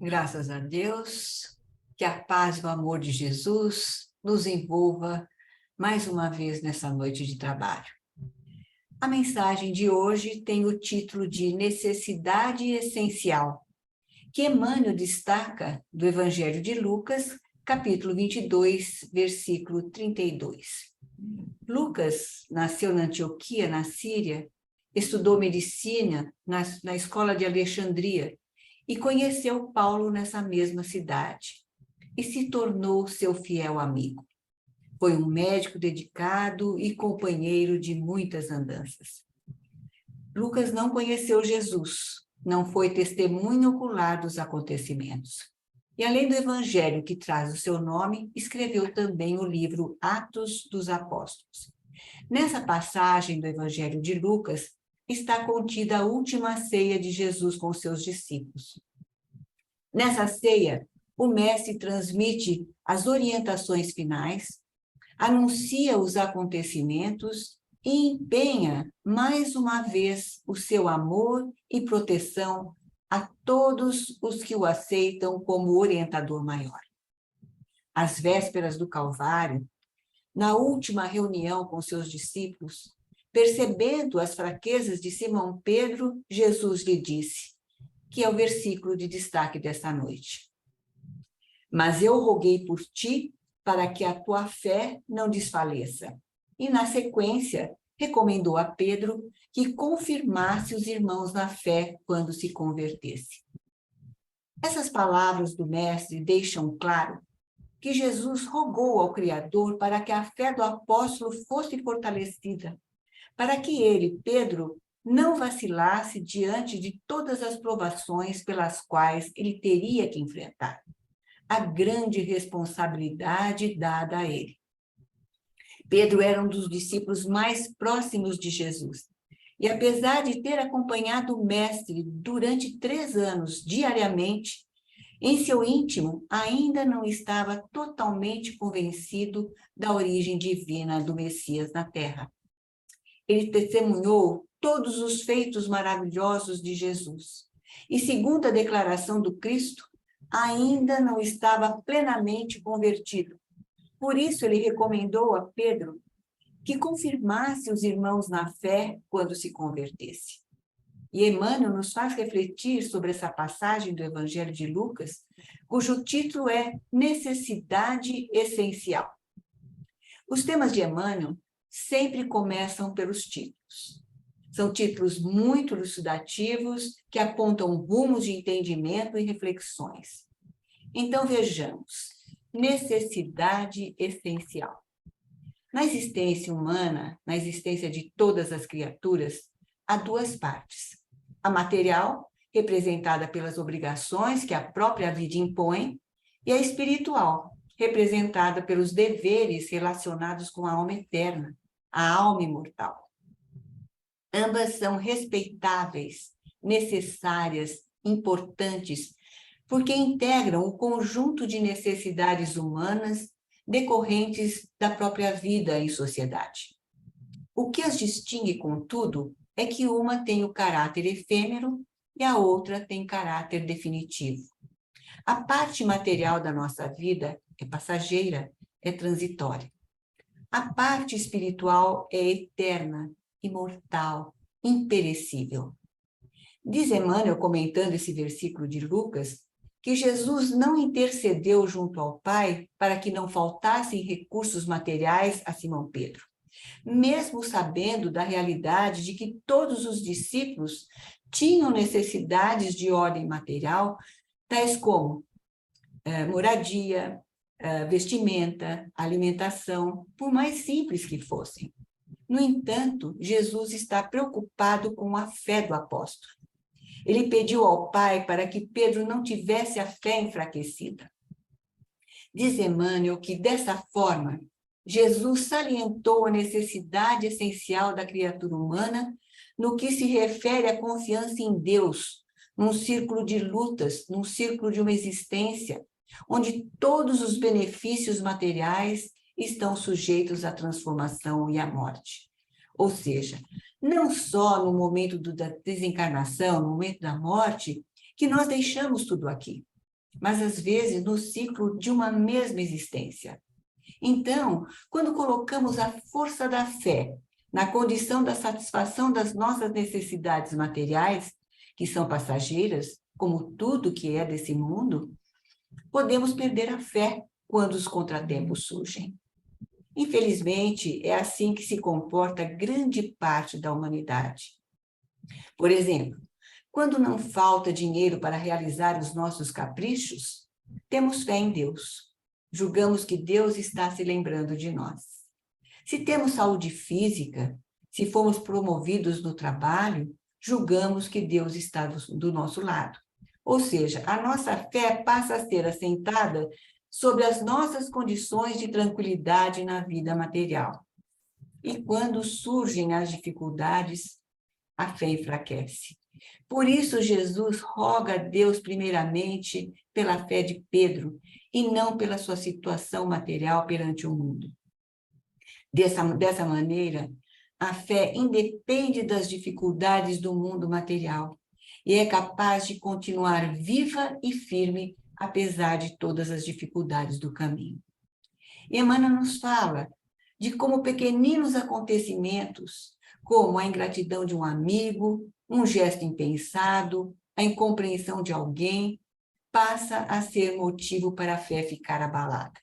Graças a Deus, que a paz e o amor de Jesus nos envolva mais uma vez nessa noite de trabalho. A mensagem de hoje tem o título de Necessidade Essencial, que Emmanuel destaca do Evangelho de Lucas, capítulo 22, versículo 32. Lucas nasceu na Antioquia, na Síria, estudou medicina na escola de Alexandria, e conheceu Paulo nessa mesma cidade e se tornou seu fiel amigo. Foi um médico dedicado e companheiro de muitas andanças. Lucas não conheceu Jesus, não foi testemunho ocular dos acontecimentos. E além do evangelho que traz o seu nome, escreveu também o livro Atos dos Apóstolos. Nessa passagem do evangelho de Lucas, está contida a última ceia de Jesus com seus discípulos. Nessa ceia, o mestre transmite as orientações finais, anuncia os acontecimentos e empenha, mais uma vez, o seu amor e proteção a todos os que o aceitam como orientador maior. Às vésperas do Calvário, na última reunião com seus discípulos, percebendo as fraquezas de Simão Pedro, Jesus lhe disse, que é o versículo de destaque desta noite. Mas eu roguei por ti para que a tua fé não desfaleça. E, na sequência, recomendou a Pedro que confirmasse os irmãos na fé quando se convertesse. Essas palavras do mestre deixam claro que Jesus rogou ao Criador para que a fé do apóstolo fosse fortalecida, para que ele, Pedro, não vacilasse diante de todas as provações pelas quais ele teria que enfrentar. A grande responsabilidade dada a ele. Pedro era um dos discípulos mais próximos de Jesus. E apesar de ter acompanhado o mestre durante 3 anos, diariamente, em seu íntimo, ainda não estava totalmente convencido da origem divina do Messias na Terra. Ele testemunhou todos os feitos maravilhosos de Jesus. E, segundo a declaração do Cristo, ainda não estava plenamente convertido. Por isso, ele recomendou a Pedro que confirmasse os irmãos na fé quando se convertesse. E Emmanuel nos faz refletir sobre essa passagem do Evangelho de Lucas, cujo título é Necessidade Essencial. Os temas de Emmanuel sempre começam pelos títulos. São títulos muito elucidativos que apontam rumos de entendimento e reflexões. Então, vejamos. Necessidade essencial. Na existência humana, na existência de todas as criaturas, há 2 partes. A material, representada pelas obrigações que a própria vida impõe, e a espiritual, representada pelos deveres relacionados com a alma eterna, a alma imortal. Ambas são respeitáveis, necessárias, importantes, porque integram o conjunto de necessidades humanas decorrentes da própria vida em sociedade. O que as distingue, contudo, é que uma tem o caráter efêmero e a outra tem caráter definitivo. A parte material da nossa vida é passageira, é transitória. A parte espiritual é eterna, imortal, imperecível. Diz Emmanuel, comentando esse versículo de Lucas, que Jesus não intercedeu junto ao Pai para que não faltassem recursos materiais a Simão Pedro, mesmo sabendo da realidade de que todos os discípulos tinham necessidades de ordem material, tais como moradia, vestimenta, alimentação, por mais simples que fossem. No entanto, Jesus está preocupado com a fé do apóstolo. Ele pediu ao Pai para que Pedro não tivesse a fé enfraquecida. Diz Emmanuel que, dessa forma, Jesus salientou a necessidade essencial da criatura humana no que se refere à confiança em Deus, num círculo de lutas, num círculo de uma existência, onde todos os benefícios materiais estão sujeitos à transformação e à morte. Ou seja, não só no momento da desencarnação, no momento da morte, que nós deixamos tudo aqui. mas às vezes no ciclo de uma mesma existência. Então, quando colocamos a força da fé na condição da satisfação das nossas necessidades materiais, que são passageiras, como tudo que é desse mundo, podemos perder a fé quando os contratempos surgem. Infelizmente, é assim que se comporta grande parte da humanidade. Por exemplo, quando não falta dinheiro para realizar os nossos caprichos, temos fé em Deus. Julgamos que Deus está se lembrando de nós. Se temos saúde física, se fomos promovidos no trabalho, julgamos que Deus está do nosso lado. Ou seja, a nossa fé passa a ser assentada sobre as nossas condições de tranquilidade na vida material. E quando surgem as dificuldades, a fé enfraquece. Por isso, Jesus roga a Deus primeiramente pela fé de Pedro e não pela sua situação material perante o mundo. Dessa maneira, a fé independe das dificuldades do mundo material e é capaz de continuar viva e firme apesar de todas as dificuldades do caminho. E Emmanuel nos fala de como pequeninos acontecimentos, como a ingratidão de um amigo, um gesto impensado, a incompreensão de alguém, passa a ser motivo para a fé ficar abalada.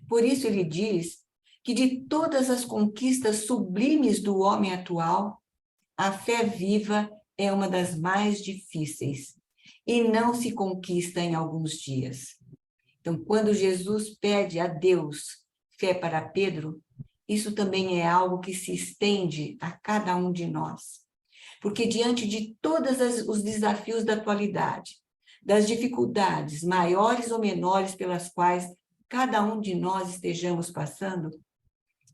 Por isso ele diz que de todas as conquistas sublimes do homem atual, a fé viva é uma das mais difíceis e não se conquista em alguns dias. Então, quando Jesus pede a Deus fé para Pedro, isso também é algo que se estende a cada um de nós. Porque diante de todos os desafios da atualidade, das dificuldades maiores ou menores pelas quais cada um de nós estejamos passando,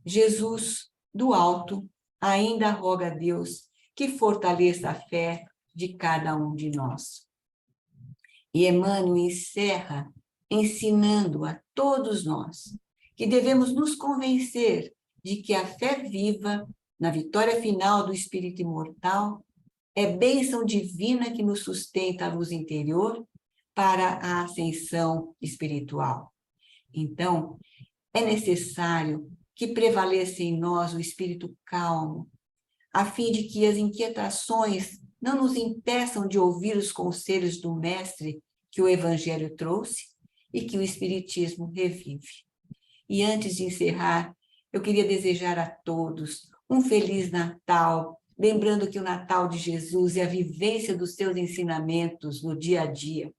Jesus, do alto, ainda roga a Deus que fortaleça a fé de cada um de nós. E Emmanuel encerra ensinando a todos nós que devemos nos convencer de que a fé viva na vitória final do espírito imortal é bênção divina que nos sustenta a luz interior para a ascensão espiritual. Então, é necessário que prevaleça em nós o espírito calmo, a fim de que as inquietações não nos impeçam de ouvir os conselhos do Mestre que o Evangelho trouxe e que o Espiritismo revive. E antes de encerrar, eu queria desejar a todos um Feliz Natal, lembrando que o Natal de Jesus é a vivência dos seus ensinamentos no dia a dia.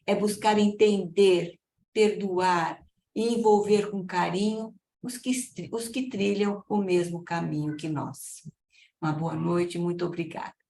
É buscar entender, perdoar e envolver com carinho os que trilham o mesmo caminho que nós. Uma boa noite, muito obrigada.